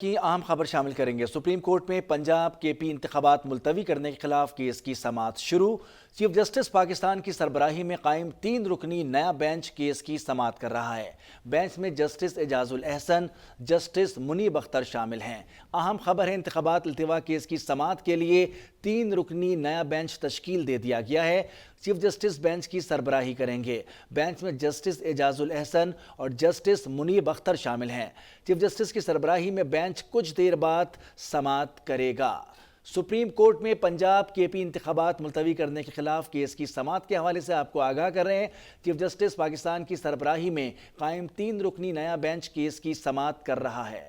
کی اہم خبر شامل کریں گے۔ سپریم کورٹ میں پنجاب کے پی انتخابات ملتوی کرنے کے خلاف کیس کی سماعت شروع۔ چیف جسٹس پاکستان کی سربراہی میں قائم 3 رکنی نیا بینچ کیس کی سماعت کر رہا ہے۔ بینچ میں جسٹس اعجاز الاحسن، جسٹس منیب اختر شامل ہیں۔ اہم خبر ہے انتخابات التوا کیس کی سماعت کے لیے 3 رکنی نیا بینچ تشکیل دے دیا گیا ہے۔ چیف جسٹس بینچ کی سربراہی کریں گے۔ بینچ میں جسٹس اعجاز الاحسن اور جسٹس منیب اختر شامل ہیں۔ چیف جسٹس کی سربراہی میں بینچ کچھ دیر بعد سماعت کرے گا۔ سپریم کورٹ میں پنجاب کے پی انتخابات ملتوی کرنے کے خلاف کیس کی سماعت کے حوالے سے آپ کو آگاہ کر رہے ہیں۔ چیف جسٹس پاکستان کی سربراہی میں قائم 3 رکنی نیا بینچ کیس کی سماعت کر رہا ہے۔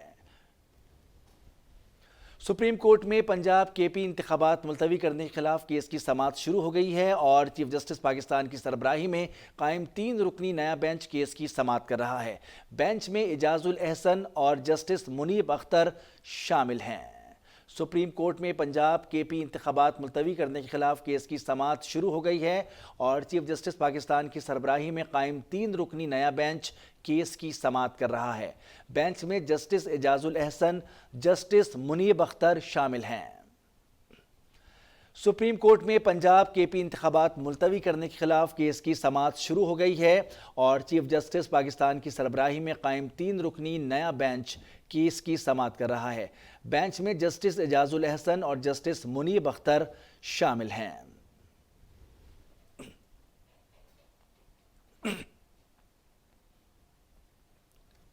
سپریم کورٹ میں پنجاب کے پی انتخابات ملتوی کرنے کے خلاف کیس کی سماعت شروع ہو گئی ہے اور چیف جسٹس پاکستان کی سربراہی میں قائم 3 رکنی نیا بینچ کیس کی سماعت کر رہا ہے۔ بینچ میں اعجاز الاحسن اور جسٹس منیب اختر شامل ہیں۔ سپریم کورٹ میں پنجاب کے پی انتخابات ملتوی کرنے کے خلاف کیس کی سماعت شروع ہو گئی ہے اور چیف جسٹس پاکستان کی سربراہی میں قائم 3 رکنی نیا بینچ کیس کی سماعت کر رہا ہے۔ بینچ میں جسٹس اعجاز الاحسن، جسٹس منیب اختر شامل ہیں۔ سپریم کورٹ میں پنجاب کے پی انتخابات ملتوی کرنے کے خلاف کیس کی سماعت شروع ہو گئی ہے اور چیف جسٹس پاکستان کی سربراہی میں قائم 3 رکنی نیا بینچ کیس کی سماعت کر رہا ہے۔ بینچ میں جسٹس اعجاز الاحسن اور جسٹس منیب اختر شامل ہیں۔